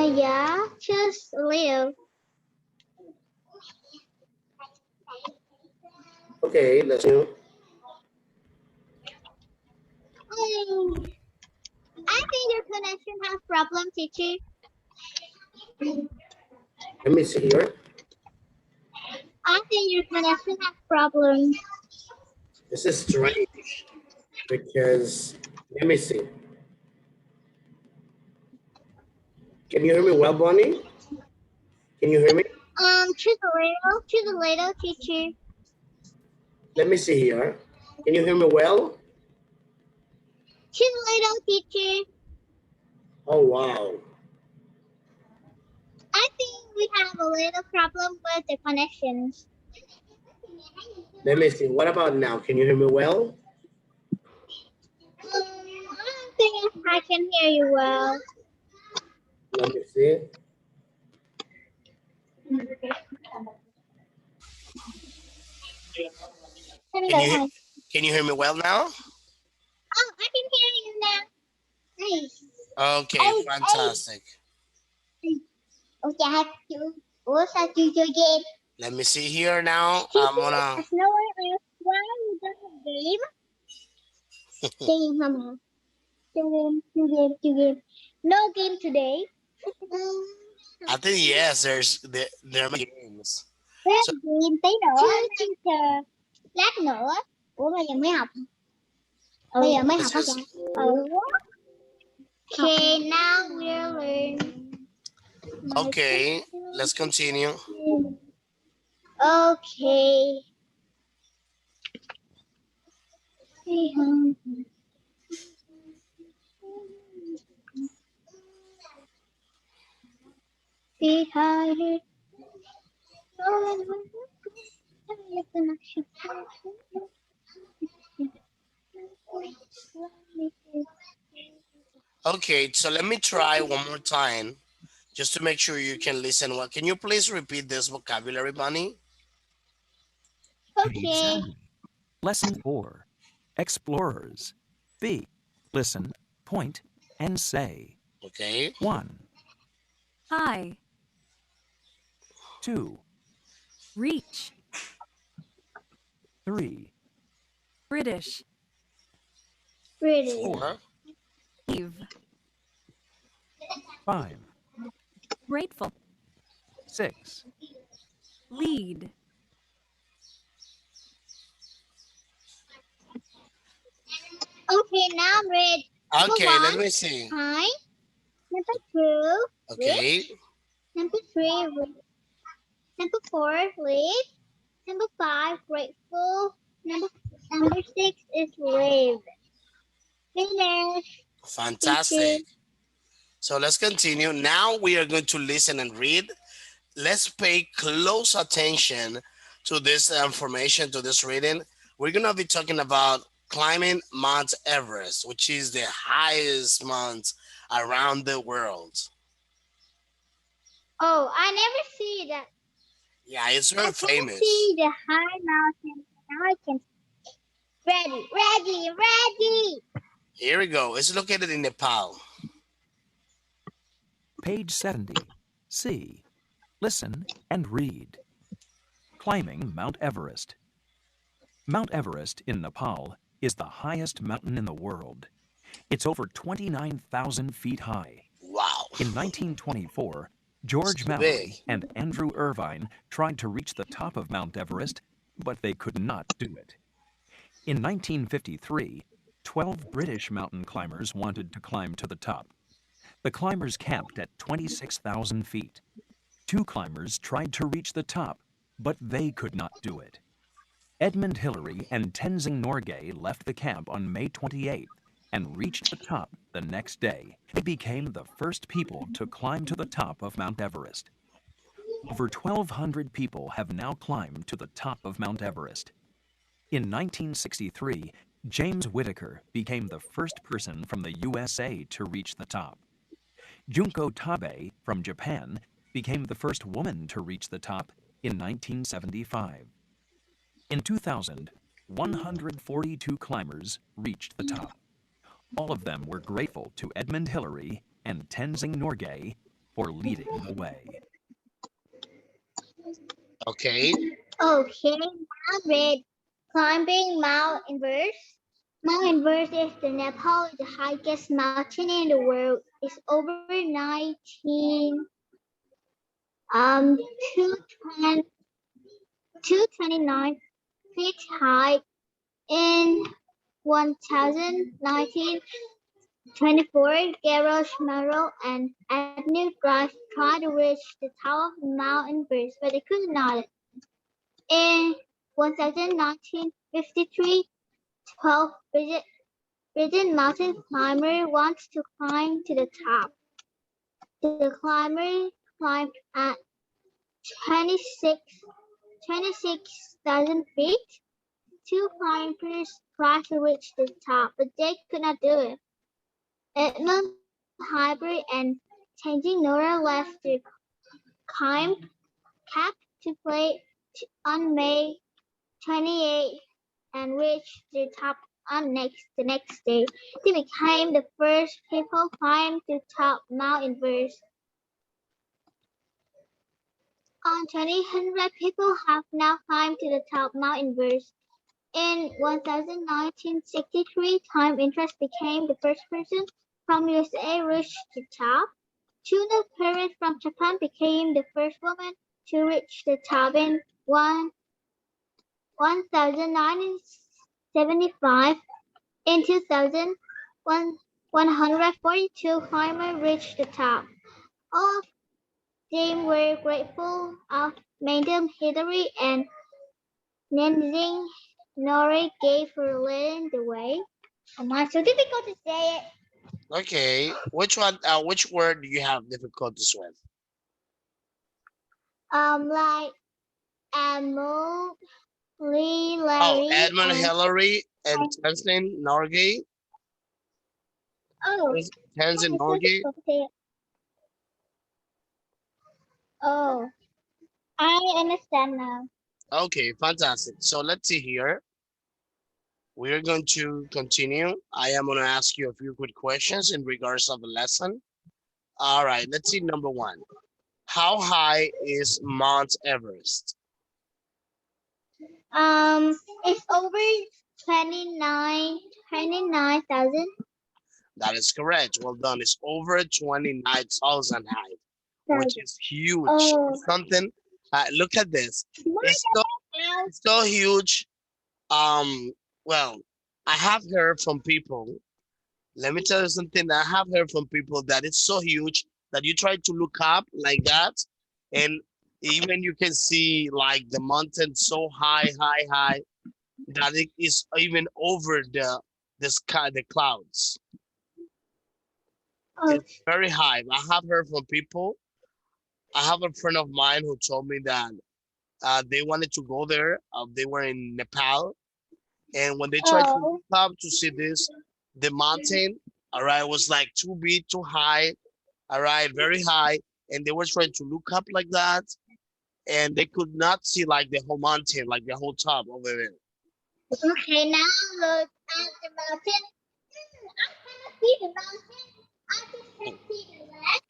Yeah, just a little. Okay, let's do. I think your connection has problem, teacher. Let me see here. I think your connection has problem. This is strange because let me see. Can you hear me well, Bonnie? Can you hear me? Choose a little, teacher. Let me see here. Can you hear me well? Choose a little, teacher. Oh wow. I think we have a little problem with the connections. Let me see. What about now? Can you hear me well? I don't think I can hear you well. Let me see. Can Can you hear me well now? Oh, I can hear you now. Nice. Okay, fantastic. Okay, I have to. What's that you again? Let me see here now. I'm gonna. No one asked why we don't game. Mama. Two game. No game today. I think yes. There are games. So Game tí nữa đang chờ lát nữa. Ủa bây giờ mới học. Bây giờ mới let's học hả just. cha? Okay, now we'll learn. Okay, let's continue. Okay. Okay, so let me try one more time, just to make sure you can listen well. Can you please repeat this vocabulary, Bunny? Page Okay. 70. Lesson 4. Explorers. B. Listen, point, and say. Okay. 1, Hi. 2, Reach. 3, British. 4. Leave. 5, Grateful. 6, Lead. Okay, now I'm ready. Okay, let me see. Hi. Number 2. Okay. Number 3. Number 4. Live. Number 5. Grateful. Number 6 is live. Finish. Fantastic. So let's continue. Now we are going to listen and read. Let's pay close attention to this information, to this reading. We're going to be talking about climbing Mount Everest, which is the highest mount around the world. Oh, I never see that. Yeah, it's very famous. See the high mountain. Now I can. Ready. Here we go. It's located in Nepal. Page 70. C. Listen and read. Climbing Mount Everest. Mount Everest in Nepal is the highest mountain in the world. It's over 29,000 feet high. Wow. In 1924, George Mallory and Andrew Irvine tried to reach the top of Mount Everest, but they could not do it. In 1953, 12 British mountain climbers wanted to climb to the top. The climbers camped at 26,000 feet. 2 climbers tried to reach the top, but they could not do it. Edmund Hillary and Tenzing Norgay left the camp on May 28th and reached the top the next day. They became the first people to climb to the top of Mount Everest. Over 1,200 people have now climbed to the top of Mount Everest. In 1963, James Whittaker became the first person from the USA to reach the top. Junko Tabe from Japan became the first woman to reach the top in 1975. In 2000, 142 climbers reached the top. All of them were grateful to Edmund Hillary and Tenzing Norgay for leading the way. Okay. Okay, now read climbing Mount Everest. Mount Everest is the Nepal, the highest mountain in the world. It's over 220 229 feet high. In 1024, Garros Maro and Agnew tried to reach the top of Mount Everest, but they could not. In 1953, 12 Britain mountain climber wants to climb to the top. The climber climbed at 26,000 feet. Two climbers tried to reach the top, but they could not do it. Edmund Hybrid and Changing Nora left their climb cap to play on May 28 and reached the top on the next day. They became the first people climb to top Mount Everest. On 2,000 people have now climbed to the top Mount Everest. In 1963, Time Interest became the first person from USA reach the top. Tuna Perez from Japan became the first woman to reach the top in 1975. In 2000, 142 climbers reached the top. All of them were grateful of Madam Hillary and Nenzing Nori gave for leading the way. Oh my, so difficult to say it. Okay. Which one? Which word do you have difficulties with? Like Amo, Lee, Oh, Larry, Edmund and Hillary and Tenzin Norgay. oh, Tenzin it's so Norgay. difficult to say it. Oh, I understand now. Okay, fantastic. So let's see here. We're going to continue. I am going to ask you a few quick questions in regards of the lesson. All right, let's see number one. How high is Mount Everest? It's over 29,000. That is correct. Well done. It's over 29,000 high, which is huge. Oh, Something. Look at this. more It's so than it's so huge. Well, I have heard from people. Let me tell you something. I have heard from people that it's so huge that you try to look up like that, and even you can see like the mountain so high that it is even over the sky, the clouds. Oh, It's very high. I have heard from people. I have a friend of mine who told me that they wanted to go there. They were in Nepal, and when they tried to oh, look up to see this, the mountain, all right, was like too big, too high, all right, very high, and they were trying to look up like that, and they could not see like the whole mountain, like the whole top over there. okay, now look at the mountain. I cannot see the mountain. I just can see the land.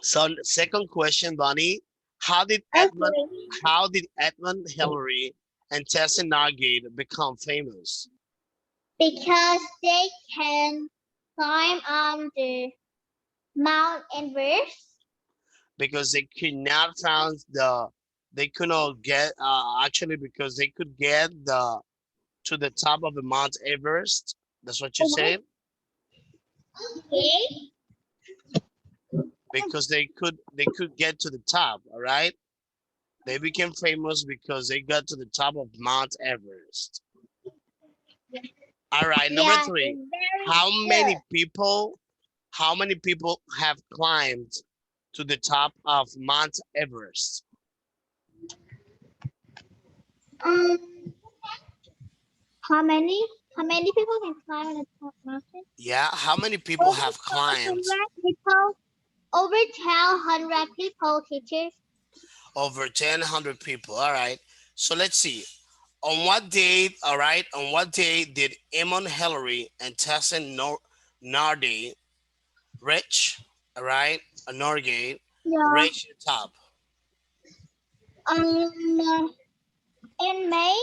So second question, Bonnie, how did Edmund, Okay, how did Edmund Hillary and Tessa Nargate become famous? because they can climb the Mount Everest. Because they could not found they could not get actually because they could get to the top of the Mount Everest. That's what you said. Okay. Because they could get to the top. All right. They became famous because they got to the top of Mount Everest. All right. Number Yeah, three. it's very How good. many people? How many people have climbed to the top of Mount Everest? Um, how many? How many people can climb on the top mountain? Yeah. How many people Over have climbed? 1,200 people. Over 1,200 people, teachers. Over 1,000 people. All right. So let's see. On what date, all right, on what day did Eamon Hillary and Tessin Nardi reach, all right, a Norgate, Yeah. reach the top. In May,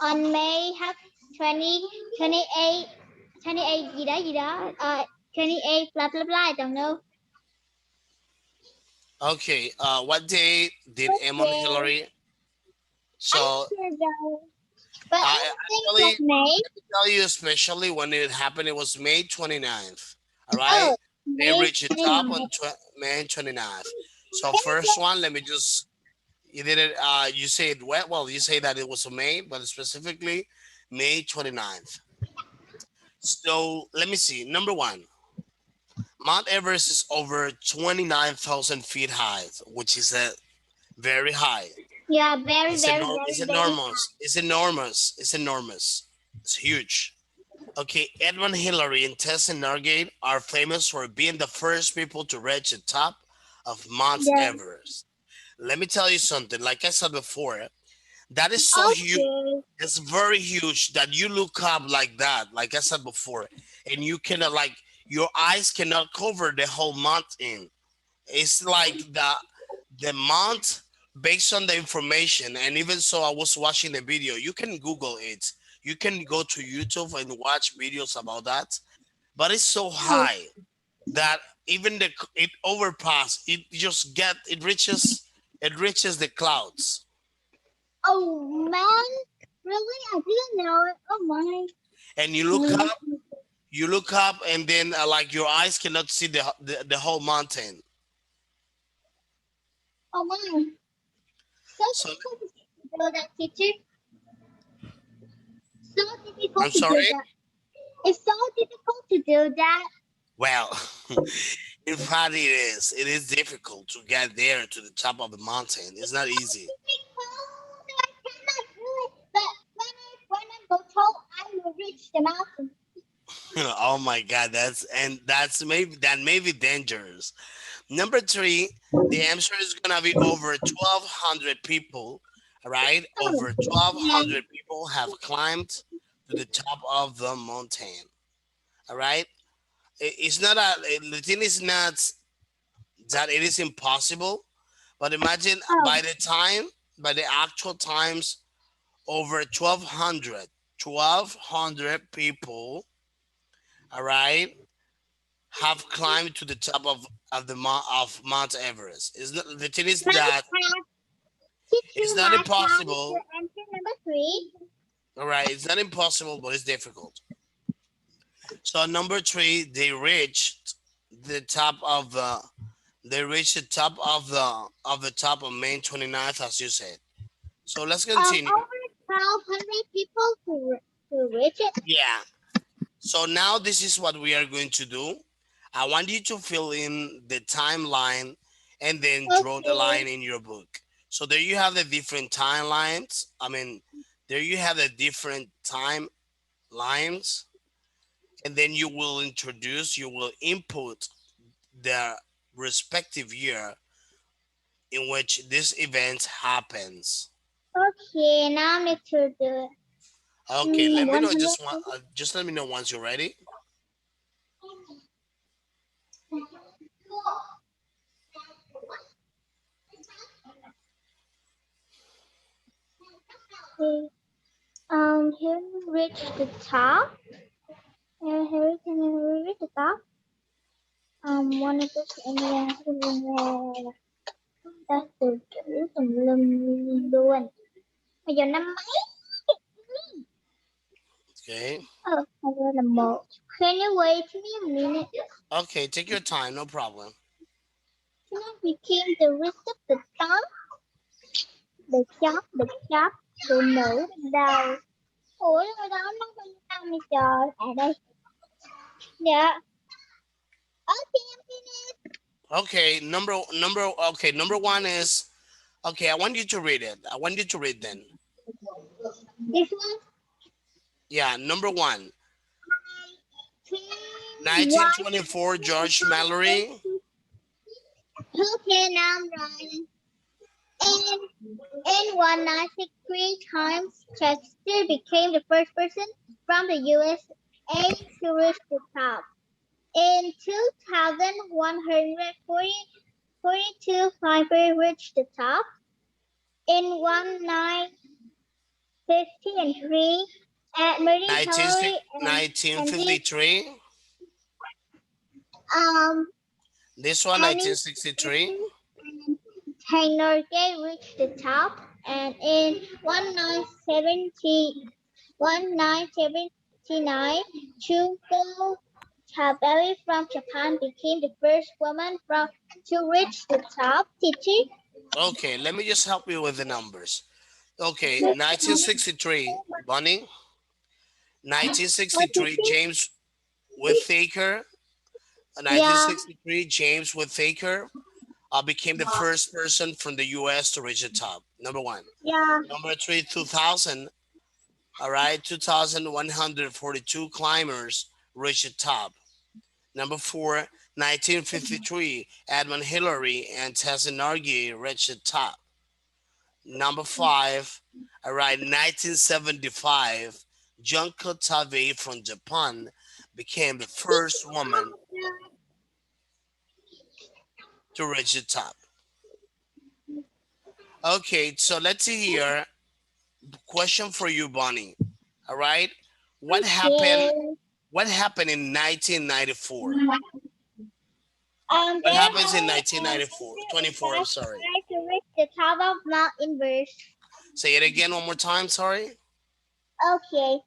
on May have 20, 28, 28 gì đó, 28 blah blah blah, I don't know. Okay, what day did Emma and Okay, Hillary? I'm So sure though, but I think actually, that May. let me tell you, especially when it happened, it was May 29th. All right, Oh, they May reached the top 29. on May 29th. So first one, let me just you did it. You said well. You say that it was May, but specifically May 29th. So let me see. Number one, Mount Everest is over 29,000 feet high, which is a very high. Yeah, very, It's very, enormous. very, It's very. enormous. It's enormous. It's enormous. It's huge. Okay, Edmund Hillary and Tessa Norgate are famous for being the first people to reach the top of Mount Yeah. Everest. Let me tell you something. Like I said before, that is so huge. Okay. It's very huge that you look up like that, like I said before, and you cannot like your eyes cannot cover the whole mountain. It's like the mount based on the information, and even so, I was watching the video. You can Google it. You can go to YouTube and watch videos about that. But it's so Oh, high that even it overpass. It reaches the clouds. oh man, really? I didn't know it. Oh my. And Mm. you look up, and then like your eyes cannot see the whole mountain. Oh my. So So difficult to do that, teacher. So difficult I'm to do sorry. that. It's so difficult to do that. Well, in fact, it is. It is difficult to get there to the top of the mountain. It's not easy. I cannot do it. But when I go tall, I will reach the mountain. Oh my God, that may be dangerous. Number three, the answer is gonna be over 1,200 people. All right, Oh, over yeah. 1,200 people have climbed to the top of the mountain. All right, it's not the thing is not that it is impossible, but imagine Oh, by the actual times, over 1,200 people, all right, have climbed to the top of of Mount Everest. Is not the thing is my that pass. it's Teacher, not my pass is your impossible. answer number 3. All right, it's not impossible, but it's difficult. So number three, the top of the they reached the top of the top of May 29th, as you said. So let's continue. Over 1,200 people to reach it. Yeah. So now this is what we are going to do. I want you to fill in the timeline and then draw the Okay. line in your book. So there you have the different timelines. There you have the different timelines, and then you will input the respective year in which this event happens. Okay, now I need to do it. Okay, let me know 100. just let me know once you're ready. Okay. Here we reach the top. Here we can reach the top. One of this and ta từ chữ tùm lum luôn. Bây giờ năm mấy? Okay. Bây giờ là một. Can you wait me a minute? Okay, take your time, no problem. Now became the rest of the top. The chop, the nose, đầu. Ủa, rồi đó nó bao nhiêu năm bây giờ? À đây. Dạ. Okay, I'm finished. Okay, number one is okay, I want you to read it. I want you to read then. This one. Yeah, number one. 1. 1924, George Mallory. Okay, now I'm writing. In 1963 times, Chester became the first person from the USA to reach the top. In 2,142 climbers reached the top. In 1953, admitting 19, Hillary and the 1953. um This one, Henry 1963. Norgay reached the top, and in 1979, Chuko Taberi from Japan became the first woman to reach the top. Teacher, Okay, let me just help you with the numbers. Okay, 1963, Bunny. what 1963, teacher? James Whittaker. Yeah, 1963, James Whittaker became the first person from the U.S. to reach the top. Number one. yeah. Number three, 2000. All right, 2,142 climbers reached the top. Number four, 1953, Edmund Hillary and Tessa Nargi reached the top. Number five, all right, 1975, Junko Tabe from Japan became the first woman to reach the top. Okay, so let's see here. Question for you, Bonnie. All right, what happened? Okay. What happened in 1994? What There happens in Hillary and 1994? 24, I'm sorry. tried to reach the top of Mount Everest. Say it again one more time, sorry. Okay.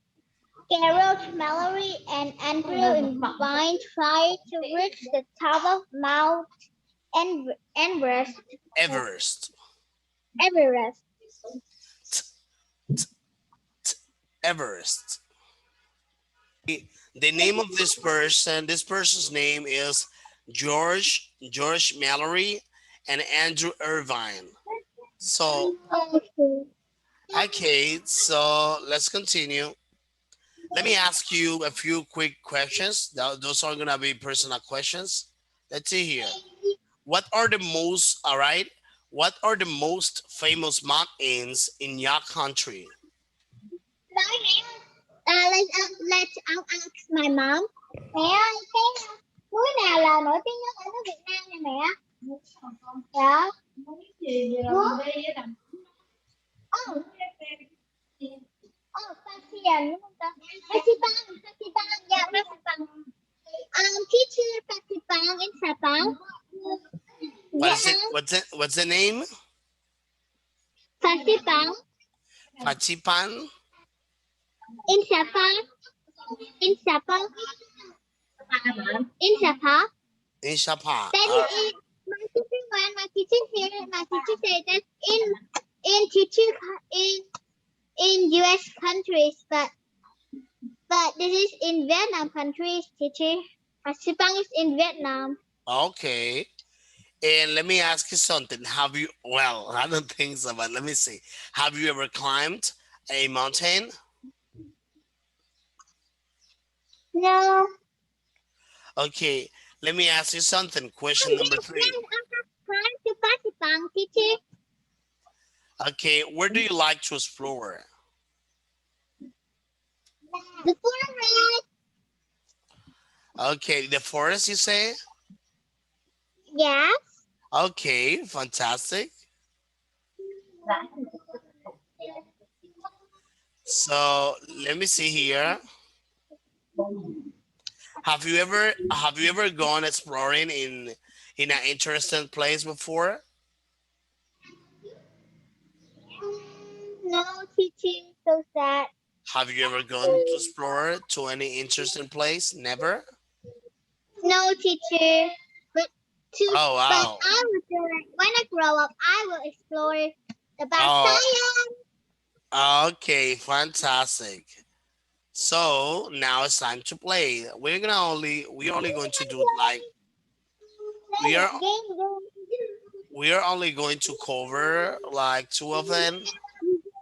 Carol, Mallory, and Andrew Irvine tried to reach the top of Mount Everest. Everest. Everest. Everest. The name of this person's name is George Mallory and Andrew Irvine. So, Okay. okay, so let's continue. Let me ask you a few quick questions. Those are gonna be personal questions. Let's see here. What are the most, all right? What are the most famous mountains in your country? I'll ask my mom. Mẹ ơi, cái núi nào là nổi tiếng nhất ở nước Việt Nam nè mẹ? Dạ. Oh, Pasiyan, đúng không ta? Pasipang, yeah, Pasipang. Teacher Pasipang in Sapang. What is Yeah, it? What's the name? Pasipang Pachipan? in Sapang. In Sapang. In Sapang. In Shapa. That is my teacher here, my teacher said that in teacher in US countries, but this is in Vietnam countries, teacher. Pasipang is in Vietnam. Okay. And let me ask you something. Have you, well, I don't think so, but let me see. Have you ever climbed a mountain? No. Okay. Let me ask you something. Question number 3. Climb to Pasipang, teacher. Okay. Where do you like to explore? The forest. Okay. The forest, you say? Yes. Okay. Fantastic. So let me see here. Have you ever gone exploring in an interesting place before? No, teaching, so sad. Have you ever gone to explore to any interesting place? Never? No, teacher. But Oh, wow. I will do it. When I grow up, I will explore the Oh, Bastille. okay, fantastic. So now it's time to play. We're only going to do like we are only going to cover like 2 of them.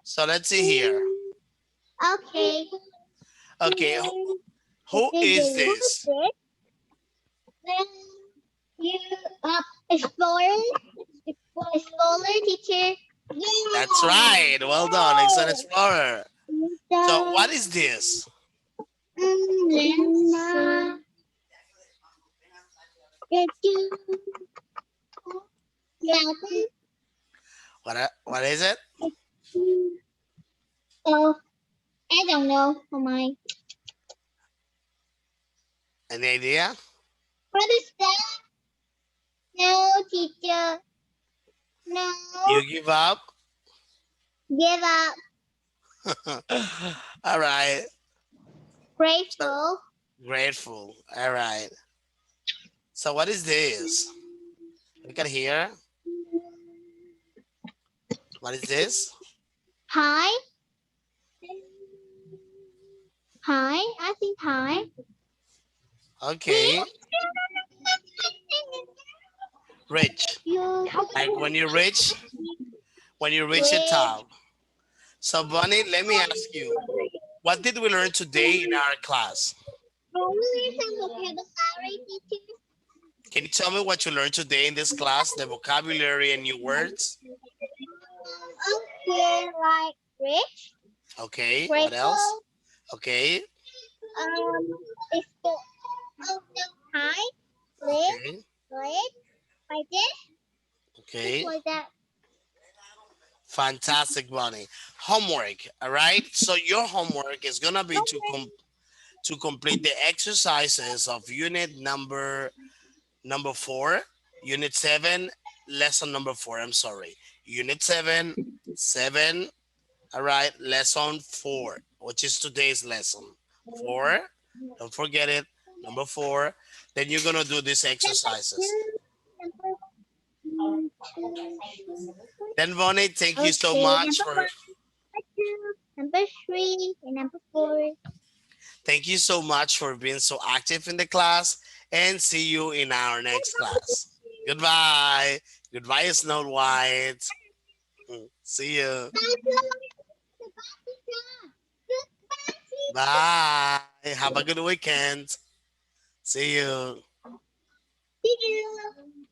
So let's see here. Okay. Okay, who is this? Then you explorer teacher. Yeah. That's right. Well done, excellent explorer. So what is this? Let's Mountain. What is it? Oh, I don't know. Oh my. Any idea? What is that? No, teacher. No. You give up? Give up. All right. Grateful. Grateful. All right. So what is this? Look at here. What is this? Hi. Hi. I think hi. Okay. Rich. You. Like when you reach the Wait. top. So Bonnie, let me ask you, what did we learn today in our class? Can you tell me what you learned today in this class? The vocabulary and new words? Okay, like rich, Okay. What grateful, else? Okay. it's the high, live, Okay. live, like this, just Okay. like that. Fantastic, Bonnie. Homework. All right. So your homework is gonna be to complete the exercises of number 4, unit 7, lesson number 4. I'm sorry. Unit 7, 7. All right. Lesson 4, which is today's lesson. 4. Don't forget it. Number 4. Then you're gonna do these exercises. Number two, Then Bonnie, thank you so okay, much number for one, number two, number three, and number four. Thank you so much for being so active in the class, and see you in our next class. Goodbye. Goodbye, Snow White. See you. Bye. Have a good weekend. See you. See you.